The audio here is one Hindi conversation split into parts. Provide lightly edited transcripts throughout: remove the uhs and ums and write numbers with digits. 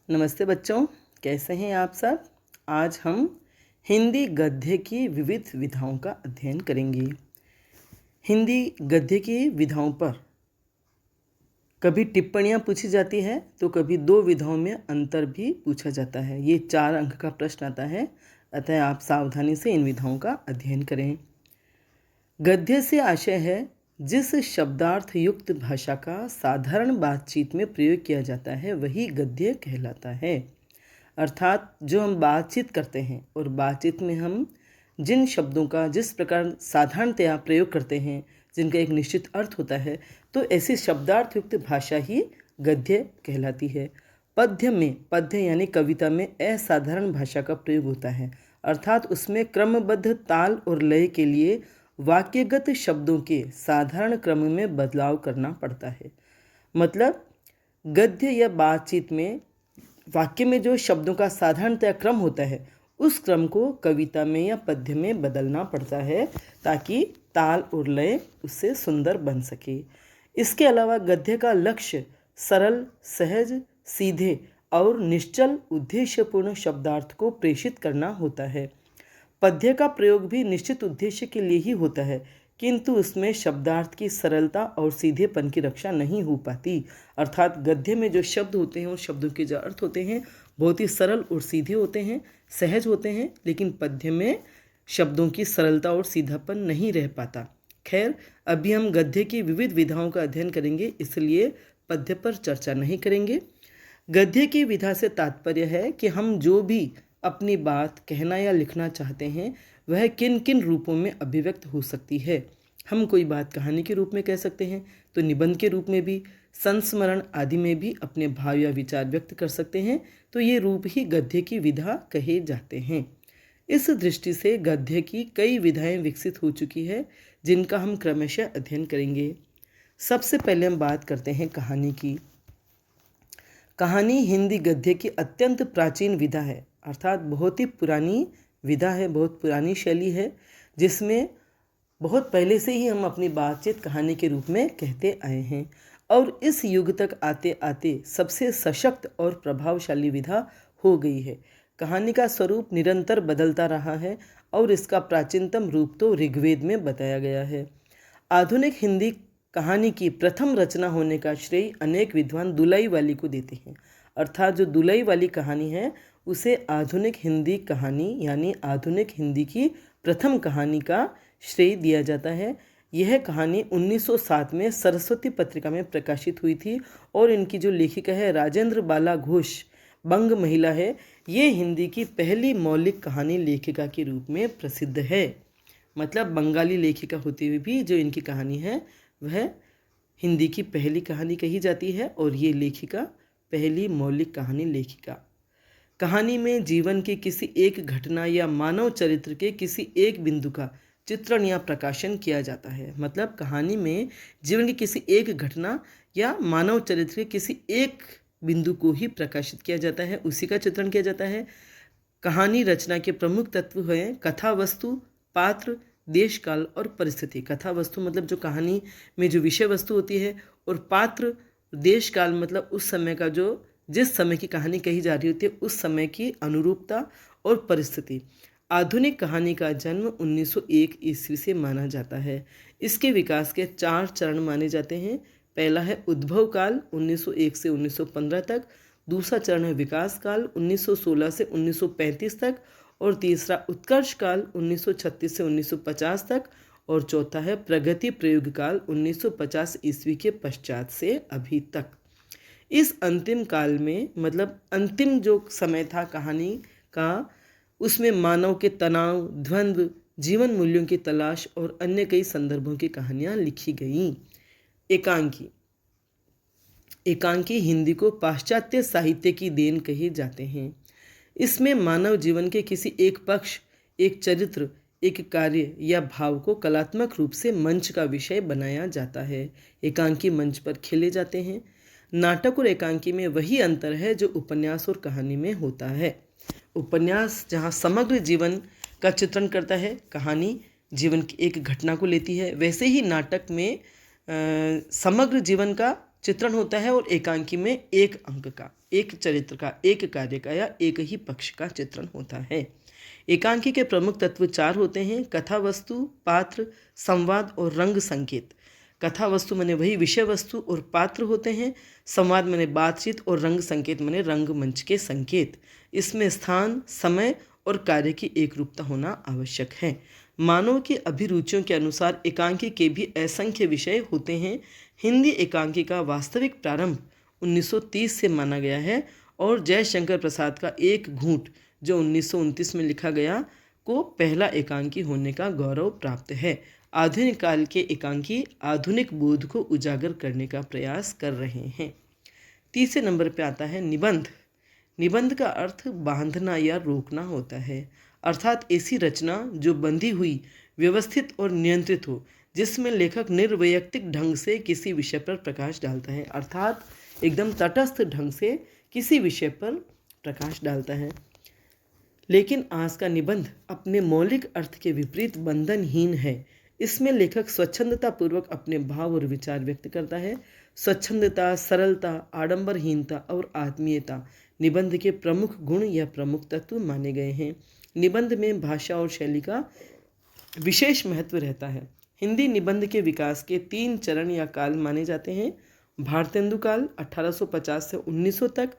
नमस्ते बच्चों, कैसे हैं आप सब। आज हम हिंदी गद्य की विविध विधाओं का अध्ययन करेंगे। हिंदी गद्य की विधाओं पर कभी टिप्पणियाँ पूछी जाती है तो कभी दो विधाओं में अंतर भी पूछा जाता है। ये 4 अंक का प्रश्न आता है, अतः आप सावधानी से इन विधाओं का अध्ययन करें। गद्य से आशय है जिस शब्दार्थ युक्त भाषा का साधारण बातचीत में प्रयोग किया जाता है वही गद्य कहलाता है। अर्थात जो हम बातचीत करते हैं और बातचीत में हम जिन शब्दों का जिस प्रकार साधारणतया प्रयोग करते हैं, जिनका एक निश्चित अर्थ होता है, तो ऐसी शब्दार्थ युक्त भाषा ही गद्य कहलाती है। पद्य यानी कविता में असाधारण भाषा का प्रयोग होता है, अर्थात उसमें क्रमबद्ध ताल और लय के लिए वाक्यगत शब्दों के साधारण क्रम में बदलाव करना पड़ता है। मतलब गद्य या बातचीत में वाक्य में जो शब्दों का साधारणतया क्रम होता है उस क्रम को कविता में या पद्य में बदलना पड़ता है ताकि ताल और लय उससे सुंदर बन सके। इसके अलावा गद्य का लक्ष्य सरल, सहज, सीधे और निश्चल उद्देश्यपूर्ण शब्दार्थ को प्रेषित करना होता है। पद्य का प्रयोग भी निश्चित उद्देश्य के लिए ही होता है, किंतु उसमें शब्दार्थ की सरलता और सीधेपन की रक्षा नहीं हो पाती। अर्थात गद्य में जो शब्द होते हैं, उन शब्दों के जो अर्थ होते हैं बहुत ही सरल और सीधे होते हैं, सहज होते हैं, लेकिन पद्य में शब्दों की सरलता और सीधापन नहीं रह पाता। खैर, अभी हम गद्य की विविध विधाओं का अध्ययन करेंगे, इसलिए पद्य पर चर्चा नहीं करेंगे। गद्य की विधा से तात्पर्य है कि हम जो भी अपनी बात कहना या लिखना चाहते हैं वह किन किन रूपों में अभिव्यक्त हो सकती है। हम कोई बात कहानी के रूप में कह सकते हैं, तो निबंध के रूप में भी, संस्मरण आदि में भी अपने भाव या विचार व्यक्त कर सकते हैं, तो ये रूप ही गद्य की विधा कहे जाते हैं। इस दृष्टि से गद्य की कई विधाएं विकसित हो चुकी है, जिनका हम क्रमशः अध्ययन करेंगे। सबसे पहले हम बात करते हैं कहानी की। कहानी हिंदी गद्य की अत्यंत प्राचीन विधा है, अर्थात बहुत ही पुरानी विधा है, बहुत पुरानी शैली है, जिसमें बहुत पहले से ही हम अपनी बातचीत कहानी के रूप में कहते आए हैं और इस युग तक आते आते सबसे सशक्त और प्रभावशाली विधा हो गई है। कहानी का स्वरूप निरंतर बदलता रहा है और इसका प्राचीनतम रूप तो ऋग्वेद में बताया गया है। आधुनिक हिंदी कहानी की प्रथम रचना होने का श्रेय अनेक विद्वान दुलाई वाली को देते हैं, अर्थात जो दुलाई वाली कहानी है उसे आधुनिक हिंदी कहानी यानी आधुनिक हिंदी की प्रथम कहानी का श्रेय दिया जाता है। यह कहानी 1907 में सरस्वती पत्रिका में प्रकाशित हुई थी और इनकी जो लेखिका है राजेंद्र बाला घोष बंग महिला है। ये हिंदी की पहली मौलिक कहानी लेखिका के रूप में प्रसिद्ध है। मतलब बंगाली लेखिका होते हुए भी जो इनकी कहानी है वह हिंदी की पहली कहानी कही जाती है और ये लेखिका पहली मौलिक कहानी लेखिका। कहानी में जीवन की किसी एक घटना या मानव चरित्र के किसी एक बिंदु का चित्रण या प्रकाशन किया जाता है। मतलब कहानी में जीवन की किसी एक घटना या मानव चरित्र के किसी एक बिंदु को ही प्रकाशित किया जाता है, उसी का चित्रण किया जाता है। कहानी रचना के प्रमुख तत्व हैं कथा वस्तु, पात्र, देश काल और परिस्थिति। कथा वस्तु मतलब जो कहानी में जो विषय वस्तु होती है, और पात्र, देश काल मतलब उस समय का जो जिस समय की कहानी कही जा रही होती है उस समय की अनुरूपता, और परिस्थिति। आधुनिक कहानी का जन्म 1901 ईस्वी से माना जाता है। इसके विकास के 4 चरण माने जाते हैं। पहला है उद्भव काल 1901 से 1915 तक, दूसरा चरण है विकास काल 1916 से 1935 तक, और तीसरा उत्कर्ष काल 1936 से 1950 तक, और चौथा है प्रगति प्रयोग काल 1950 ईस्वी के पश्चात से अभी तक। इस अंतिम काल में मतलब अंतिम जो समय था कहानी का, उसमें मानव के तनाव, द्वंद्व, जीवन मूल्यों की तलाश और अन्य कई संदर्भों की कहानियाँ लिखी गईं। एकांकी। एकांकी हिंदी को पाश्चात्य साहित्य की देन कहे जाते हैं। इसमें मानव जीवन के किसी एक पक्ष, एक चरित्र, एक कार्य या भाव को कलात्मक रूप से मंच का विषय बनाया जाता है। एकांकी मंच पर खेले जाते हैं। नाटक और एकांकी में वही अंतर है जो उपन्यास और कहानी में होता है। उपन्यास जहाँ समग्र जीवन का चित्रण करता है, कहानी जीवन की एक घटना को लेती है, वैसे ही नाटक में समग्र जीवन का चित्रण होता है और एकांकी में एक अंक का। एक चरित्र का, एक कार्य का या एक ही पक्ष का चित्रण होता है। एकांकी के प्रमुख तत्व 4 होते हैं: कथा वस्तु, पात्र, संवाद और रंग संकेत। कथा वस्तु माने वही विषय वस्तु और पात्र होते हैं। संवाद माने बातचीत और रंग संकेत माने रंगमंच के संकेत। इसमें स्थान, समय और कार्य की एक रूपता होना आवश्यक है। मानव की अभिरुचियों के अनुसार एकांकी के भी असंख्य विषय होते हैं। हिंदी एकांकी का वास्तविक प्रारंभ 1930 से माना गया है और जयशंकर प्रसाद का एक घूंट जो 1929 में लिखा गया को पहला एकांकी होने का गौरव प्राप्त है। आधुनिक काल के एकांकी आधुनिक बोध को उजागर करने का प्रयास कर रहे हैं। तीसरे नंबर पे आता है निबंध। निबंध का अर्थ बांधना या रोकना होता है, अर्थात ऐसी रचना जो बंधी हुई, व्यवस्थित और नियंत्रित हो, जिसमें लेखक निर्वैयक्तिक ढंग से किसी विषय पर प्रकाश डालता है, अर्थात एकदम तटस्थ ढंग से किसी विषय पर प्रकाश डालता है। लेकिन आज का निबंध अपने मौलिक अर्थ के विपरीत बंधनहीन है। इसमें लेखक स्वच्छंदता पूर्वक अपने भाव और विचार व्यक्त करता है। स्वच्छंदता, सरलता, आडंबरहीनता और आत्मीयता निबंध के प्रमुख गुण या प्रमुख तत्व माने गए हैं। निबंध में भाषा और शैली का विशेष महत्व रहता है। हिंदी निबंध के विकास के 3 चरण या काल माने जाते हैं: भारतेंदु काल 1850 से 1900 तक,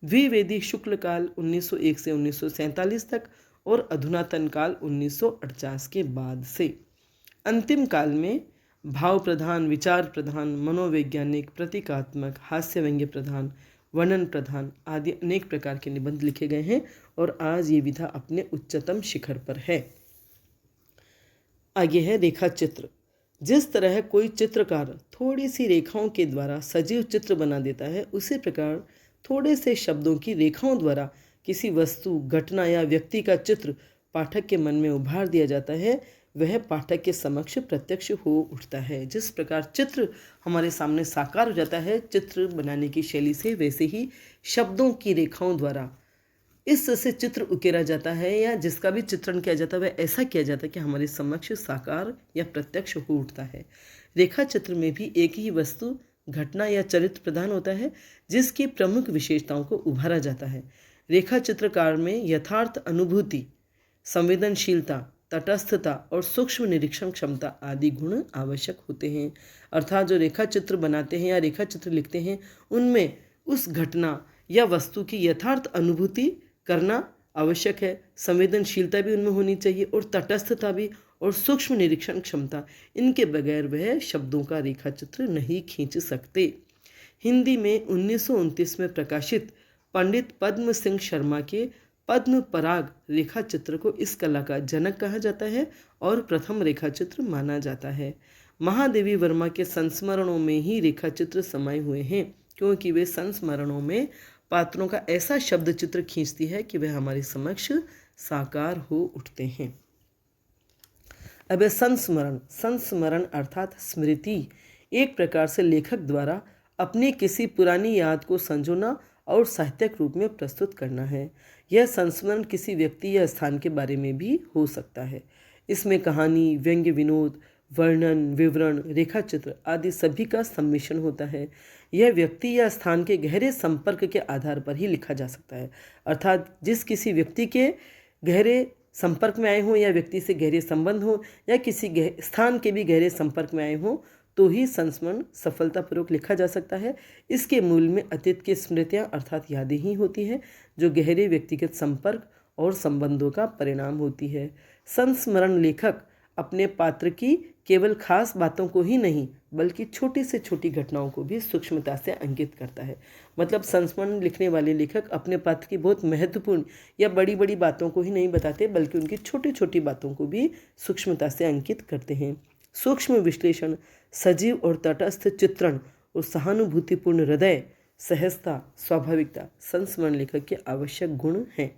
द्विवेदी शुक्ल काल 1901 से 1947 तक और अधुनातन काल 1948 के बाद से। अंतिम काल में भाव प्रधान, विचार प्रधान, मनोवैज्ञानिक, प्रतीकात्मक, हास्य व्यंग्य प्रधान, वर्णन प्रधान आदि अनेक प्रकार के निबंध लिखे गए हैं और आज ये विधा अपने उच्चतम शिखर पर है। आगे है रेखा चित्र। जिस तरह कोई चित्रकार थोड़ी सी रेखाओं के द्वारा सजीव चित्र बना देता है, उसी प्रकार थोड़े से शब्दों की रेखाओं द्वारा किसी वस्तु, घटना या व्यक्ति का चित्र पाठक के मन में उभार दिया जाता है, वह पाठक के समक्ष प्रत्यक्ष हो उठता है। जिस प्रकार चित्र हमारे सामने साकार हो जाता है चित्र बनाने की शैली से, वैसे ही शब्दों की रेखाओं द्वारा इससे चित्र उकेरा जाता है या जिसका भी चित्रण किया जाता है वह ऐसा किया जाता है कि हमारे समक्ष साकार या प्रत्यक्ष हो उठता है। रेखा चित्र में भी एक ही वस्तु, घटना या चरित्र प्रधान होता है जिसकी प्रमुख विशेषताओं को उभारा जाता है। रेखा चित्रकार में यथार्थ अनुभूति, संवेदनशीलता, तटस्थता और सूक्ष्म निरीक्षण क्षमता आदि गुण आवश्यक होते हैं। अर्थात जो रेखा चित्र बनाते हैं या रेखा चित्र लिखते हैं उनमें उस घटना या वस्तु की यथार्थ अनुभूति करना आवश्यक है, संवेदनशीलता भी उनमें होनी चाहिए और तटस्थता भी और सूक्ष्म निरीक्षण क्षमता, इनके बगैर वह शब्दों का रेखा चित्र नहीं खींच सकते। हिंदी में 1929 में प्रकाशित पंडित पद्म सिंह शर्मा के पद्म पराग रेखा चित्र को इस कला का जनक कहा जाता है और प्रथम रेखा चित्र माना जाता है। महादेवी वर्मा के संस्मरणों में ही रेखा चित्र समाये हुए हैं, क्योंकि वे संस्मरणों में पात्रों का ऐसा शब्द चित्र खींचती है कि वह हमारे समक्ष साकार हो उठते हैं। अब संस्मरण। संस्मरण अर्थात स्मृति, एक प्रकार से लेखक द्वारा अपनी किसी पुरानी याद को संजोना और साहित्यिक रूप में प्रस्तुत करना है। यह संस्मरण किसी व्यक्ति या स्थान के बारे में भी हो सकता है। इसमें कहानी, व्यंग्य, विनोद, वर्णन, विवरण, रेखा चित्र आदि सभी का सम्मिश्रण होता है। यह व्यक्ति या स्थान के गहरे संपर्क के आधार पर ही लिखा जा सकता है, अर्थात जिस किसी व्यक्ति के गहरे संपर्क में आए हों या व्यक्ति से गहरे संबंध हो या किसी स्थान के भी गहरे संपर्क में आए हों तो ही संस्मरण सफलतापूर्वक लिखा जा सकता है। इसके मूल में अतीत की स्मृतियाँ अर्थात यादें ही होती हैं जो गहरे व्यक्तिगत संपर्क और संबंधों का परिणाम होती है। संस्मरण लेखक अपने पात्र की केवल खास बातों को ही नहीं बल्कि छोटी से छोटी घटनाओं को भी सूक्ष्मता से अंकित करता है। मतलब संस्मरण लिखने वाले लेखक अपने पात्र की बहुत महत्वपूर्ण या बड़ी बड़ी बातों को ही नहीं बताते बल्कि उनकी छोटी छोटी बातों को भी सूक्ष्मता से अंकित करते हैं। सूक्ष्म विश्लेषण, सजीव और तटस्थ चित्रण और सहानुभूतिपूर्ण हृदय, सहजता, स्वाभाविकता संस्मरण लेखक के आवश्यक गुण हैं।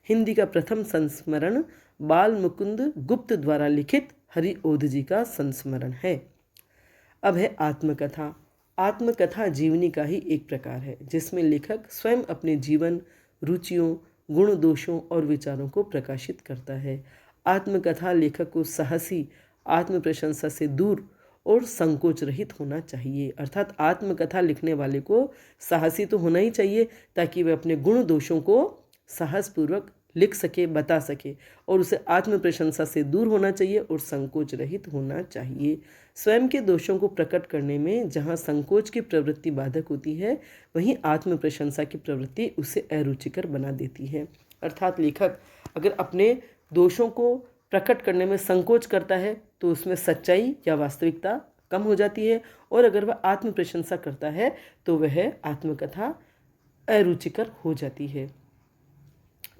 हिंदी का प्रथम संस्मरण बाल मुकुंद गुप्त द्वारा लिखित हरिओध जी का संस्मरण है। अब है आत्मकथा। आत्मकथा जीवनी का ही एक प्रकार है जिसमें लेखक स्वयं अपने जीवन, रुचियों, गुण, दोषों और विचारों को प्रकाशित करता है। आत्मकथा लेखक को साहसी, आत्म प्रशंसा से दूर और संकोच रहित होना चाहिए। अर्थात आत्मकथा लिखने वाले को साहसी तो होना ही चाहिए ताकि वह अपने गुण दोषों को साहसपूर्वक लिख सके, बता सके, और उसे आत्म प्रशंसा से दूर होना चाहिए और संकोच रहित होना चाहिए। स्वयं के दोषों को प्रकट करने में जहाँ संकोच की प्रवृत्ति बाधक होती है, वहीं आत्म प्रशंसा की प्रवृत्ति उसे अरुचिकर बना देती है। अर्थात लेखक अगर अपने दोषों को प्रकट करने में संकोच करता है तो उसमें सच्चाई या वास्तविकता कम हो जाती है, और अगर वह आत्म प्रशंसा करता है तो वह आत्मकथा अरुचिकर हो जाती है।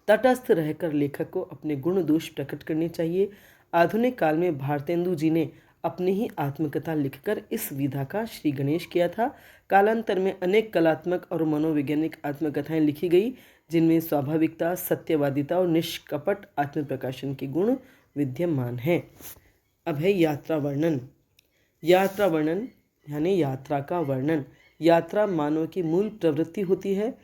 तटस्थ रहकर लेखक को अपने गुण दोष प्रकट करने चाहिए। आधुनिक काल में भारतेंदु जी ने अपनी ही आत्मकथा लिखकर इस विधा का श्री गणेश किया था। कालांतर में अनेक कलात्मक और मनोवैज्ञानिक आत्मकथाएं लिखी गई जिनमें स्वाभाविकता, सत्यवादिता और निष्कपट आत्मप्रकाशन के गुण विद्यमान हैं। अब है यात्रा वर्णन। यात्रा वर्णन यानी यात्रा का वर्णन। यात्रा मानव की मूल प्रवृत्ति होती है।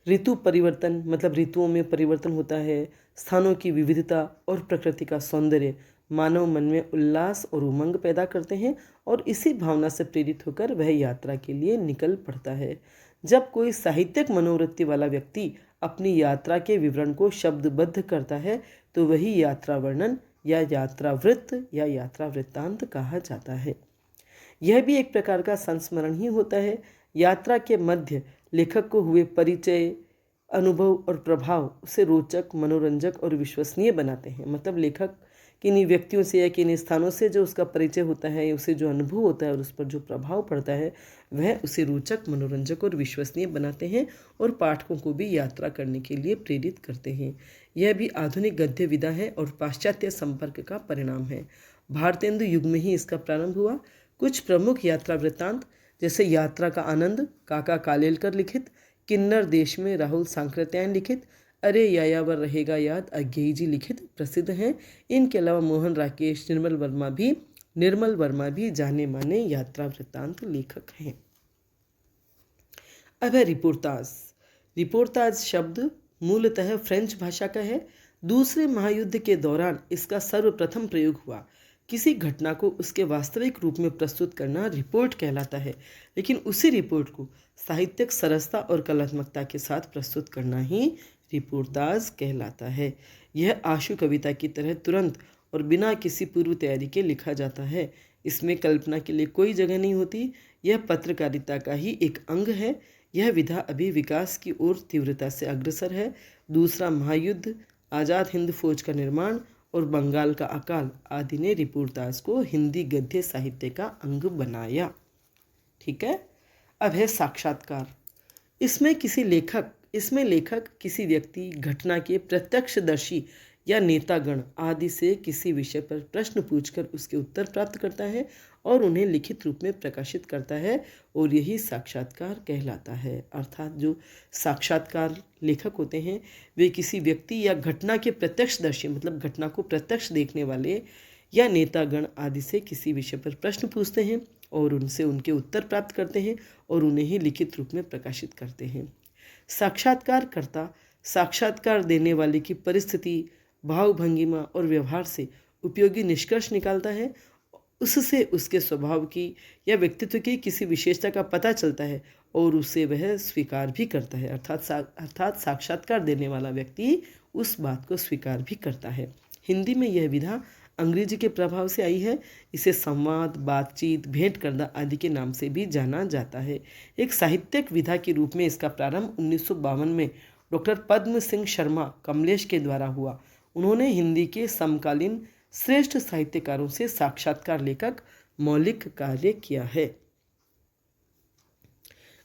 ऋतु परिवर्तन मतलब ऋतुओं में परिवर्तन होता है। स्थानों की विविधता और प्रकृति का सौंदर्य मानव मन में उल्लास और उमंग पैदा करते हैं और इसी भावना से प्रेरित होकर वह यात्रा के लिए निकल पड़ता है। जब कोई साहित्यिक मनोवृत्ति वाला व्यक्ति अपनी यात्रा के विवरण को शब्दबद्ध करता है तो वही यात्रा वर्णन या यात्रा वृत्त या यात्रा वृत्तांत कहा जाता है। यह भी एक प्रकार का संस्मरण ही होता है। यात्रा के मध्य लेखक को हुए परिचय, अनुभव और प्रभाव उसे रोचक, मनोरंजक और विश्वसनीय बनाते हैं। मतलब लेखक किन्हीं व्यक्तियों से या किन्हीं स्थानों से जो उसका परिचय होता है, उसे जो अनुभव होता है और उस पर जो प्रभाव पड़ता है, वह उसे रोचक, मनोरंजक और विश्वसनीय बनाते हैं और पाठकों को भी यात्रा करने के लिए प्रेरित करते हैं। यह भी आधुनिक गद्य विधा है और पाश्चात्य संपर्क का परिणाम है। भारतेंदु युग में ही इसका प्रारंभ हुआ। कुछ प्रमुख यात्रा वृत्तांत जैसे यात्रा का आनंद काका कालेलकर लिखित, किन्नर देश में राहुल सांकृत्यायन लिखित, अरे यायावर रहेगा याद अज्ञेय जी लिखित प्रसिद्ध हैं। इनके अलावा मोहन राकेश, निर्मल वर्मा भी जाने माने यात्रा वृत्तांत लेखक हैं। अब है रिपोर्ताज। रिपोर्ताज शब्द मूलतः फ्रेंच भाषा का है। दूसरे महायुद्ध के दौरान इसका सर्वप्रथम प्रयोग हुआ। किसी घटना को उसके वास्तविक रूप में प्रस्तुत करना रिपोर्ट कहलाता है, लेकिन उसी रिपोर्ट को साहित्यिक सरसता और कलात्मकता के साथ प्रस्तुत करना ही रिपोर्ताज कहलाता है। यह आशु कविता की तरह तुरंत और बिना किसी पूर्व तैयारी के लिखा जाता है। इसमें कल्पना के लिए कोई जगह नहीं होती। यह पत्रकारिता का ही एक अंग है। यह विधा अभी विकास की ओर तीव्रता से अग्रसर है। दूसरा महायुद्ध, आज़ाद हिंद फौज का निर्माण और बंगाल का अकाल आदि ने रिपोर्ताज को हिंदी गद्य साहित्य का अंग बनाया। ठीक है। अब है साक्षात्कार। इसमें लेखक किसी व्यक्ति, घटना के प्रत्यक्षदर्शी या नेतागण आदि से किसी विषय पर प्रश्न पूछकर उसके उत्तर प्राप्त करता है और उन्हें लिखित रूप में प्रकाशित करता है, और यही साक्षात्कार कहलाता है। अर्थात जो साक्षात्कार लेखक होते हैं वे किसी व्यक्ति या घटना के प्रत्यक्षदर्शी मतलब घटना को प्रत्यक्ष देखने वाले या नेतागण आदि से किसी विषय पर प्रश्न पूछते हैं और उनसे उनके उत्तर प्राप्त करते हैं और उन्हें ही लिखित रूप में प्रकाशित करते हैं। साक्षात्कारकर्ता साक्षात्कार देने वाले की परिस्थिति, भाव भंगिमा और व्यवहार से उपयोगी निष्कर्ष निकालता है। उससे उसके स्वभाव की या व्यक्तित्व की किसी विशेषता का पता चलता है और उसे वह स्वीकार भी करता है। अर्थात साक्षात्कार देने वाला व्यक्ति उस बात को स्वीकार भी करता है। हिंदी में यह विधा अंग्रेजी के प्रभाव से आई है। इसे संवाद, बातचीत, भेंट करना आदि के नाम से भी जाना जाता है। एक साहित्यिक विधा के रूप में इसका प्रारंभ 1952 में डॉक्टर पद्म सिंह शर्मा कमलेश के द्वारा हुआ। उन्होंने हिंदी के समकालीन श्रेष्ठ साहित्यकारों से साक्षात्कार लेकर मौलिक कार्य किया है।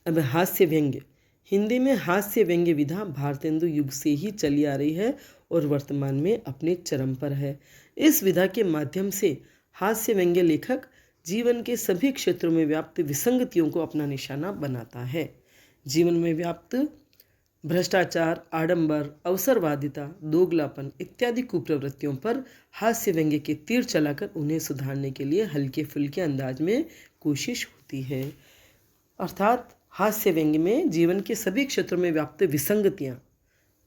अब हास्य व्यंग्य। हिंदी में हास्य व्यंग्य विधा भारतेंदु युग से ही चली आ रही है और वर्तमान में अपने चरम पर है। इस विधा के माध्यम से हास्य व्यंग्य लेखक जीवन के सभी क्षेत्रों में व्याप्त विसंगतियों को अपना निशाना बनाता है। जीवन में व्याप्त भ्रष्टाचार, आडंबर, अवसरवादिता, दोगलापन इत्यादि कुप्रवृत्तियों पर हास्य व्यंग्य के तीर चलाकर उन्हें सुधारने के लिए हल्के फुल्के अंदाज में कोशिश होती है। अर्थात हास्य व्यंग्य में जीवन के सभी क्षेत्रों में व्याप्त विसंगतियाँ,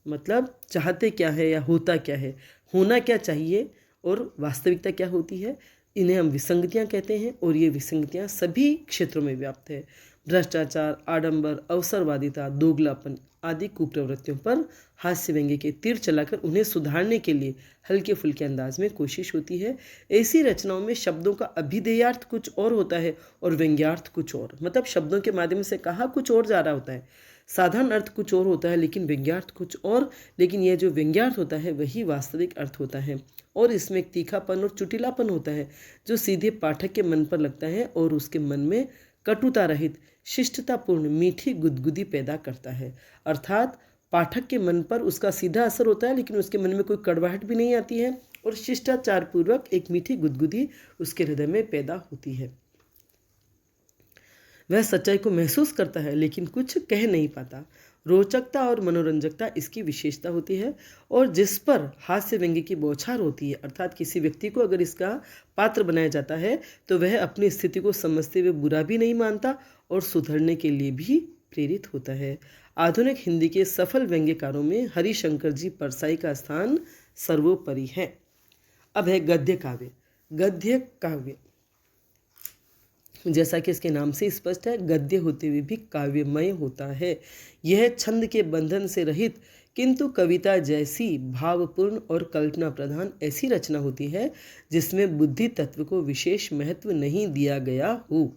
मतलब चाहते क्या है या होता क्या है, होना क्या चाहिए और वास्तविकता क्या होती है, इन्हें हम विसंगतियाँ कहते हैं और ये विसंगतियाँ सभी क्षेत्रों में व्याप्त है। भ्रष्टाचार, आडंबर, अवसरवादिता, दोगलापन आदि कुप्रवृत्तियों पर हास्य व्यंग्य के तीर चलाकर उन्हें सुधारने के लिए हल्के फुल्के अंदाज में कोशिश होती है। ऐसी रचनाओं में शब्दों का अभिधेयार्थ कुछ और होता है और व्यंग्यार्थ कुछ और, मतलब शब्दों के माध्यम से कहा कुछ और जा रहा होता है, साधारण अर्थ कुछ और होता है लेकिन व्यंग्यार्थ कुछ और, लेकिन यह जो व्यंग्यार्थ होता है वही वास्तविक अर्थ होता है। और इसमें एक तीखापन और चुटिलापन होता है जो सीधे पाठक के मन पर लगता है और उसके मन में कटुता रहित शिष्टतापूर्ण मीठी गुदगुदी पैदा करता है। अर्थात पाठक के मन पर उसका सीधा असर होता है लेकिन उसके मन में कोई कड़वाहट भी नहीं आती है और शिष्टाचार पूर्वक एक मीठी गुदगुदी उसके हृदय में पैदा होती है। वह सच्चाई को महसूस करता है लेकिन कुछ कह नहीं पाता। रोचकता और मनोरंजकता इसकी विशेषता होती है और जिस पर हास्य व्यंग्य की बौछार होती है, अर्थात किसी व्यक्ति को अगर इसका पात्र बनाया जाता है तो वह अपनी स्थिति को समझते हुए बुरा भी नहीं मानता और सुधरने के लिए भी प्रेरित होता है। आधुनिक हिंदी के सफल व्यंग्यकारों में हरिशंकर जी परसाई का स्थान सर्वोपरि है। अब है गद्य काव्य। गद्य काव्य जैसा कि इसके नाम से स्पष्ट है, गद्य होते हुए भी काव्यमय होता है। यह छंद के बंधन से रहित किंतु कविता जैसी भावपूर्ण और कल्पना प्रधान ऐसी रचना होती है जिसमें बुद्धि तत्व को विशेष महत्व नहीं दिया गया हो।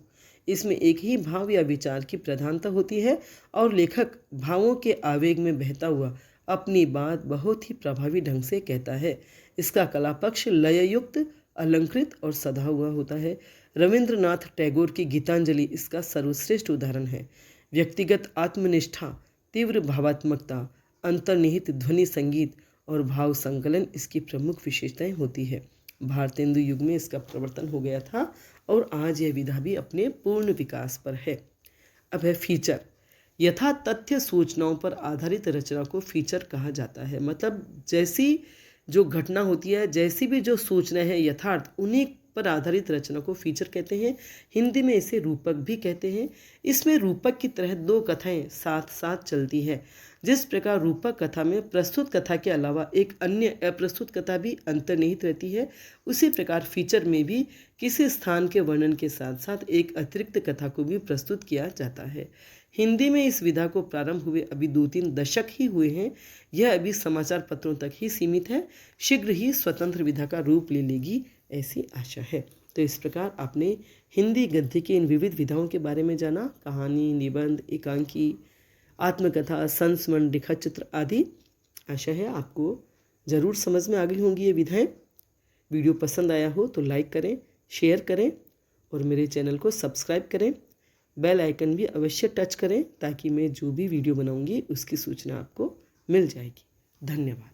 इसमें एक ही भाव या विचार की प्रधानता होती है और लेखक भावों के आवेग में बहता हुआ अपनी बात बहुत ही प्रभावी ढंग से कहता है। इसका कला पक्ष लययुक्त, अलंकृत और सधा हुआ होता है। रविंद्रनाथ टैगोर की गीतांजलि इसका सर्वश्रेष्ठ उदाहरण है। व्यक्तिगत आत्मनिष्ठा, तीव्र भावात्मकता, अंतर्निहित ध्वनि संगीत और भाव संकलन इसकी प्रमुख विशेषताएं होती है। भारतेंदु युग में इसका प्रवर्तन हो गया था और आज यह विधा भी अपने पूर्ण विकास पर है। अब है फीचर। यथा तथ्य सूचनाओं पर आधारित रचना को फीचर कहा जाता है। मतलब जैसी जो घटना होती है, जैसी भी जो सूचनाएं हैं यथार्थ, उन्हीं पर आधारित रचना को फीचर कहते हैं। हिंदी में इसे रूपक भी कहते हैं। इसमें रूपक की तरह दो कथाएं साथ साथ चलती हैं। जिस प्रकार रूपक कथा में प्रस्तुत कथा के अलावा एक अन्य अप्रस्तुत कथा भी अंतर्निहित रहती है, उसी प्रकार फीचर में भी किसी स्थान के वर्णन के साथ साथ एक अतिरिक्त कथा को भी प्रस्तुत किया जाता है। हिंदी में इस विधा को प्रारंभ हुए अभी 2-3 दशक ही हुए हैं। यह अभी समाचार पत्रों तक ही सीमित है। शीघ्र ही स्वतंत्र विधा का रूप ले लेगी ऐसी आशा है। तो इस प्रकार आपने हिंदी गद्य की इन विविध विधाओं के बारे में जाना। कहानी, निबंध, एकांकी, आत्मकथा, संस्मरण, रेखा चित्र आदि। आशा है आपको ज़रूर समझ में आ गई होंगी ये विधाएं। वीडियो पसंद आया हो तो लाइक करें, शेयर करें और मेरे चैनल को सब्सक्राइब करें। बेल आइकन भी अवश्य टच करें ताकि मैं जो भी वीडियो बनाऊंगी उसकी सूचना आपको मिल जाएगी। धन्यवाद।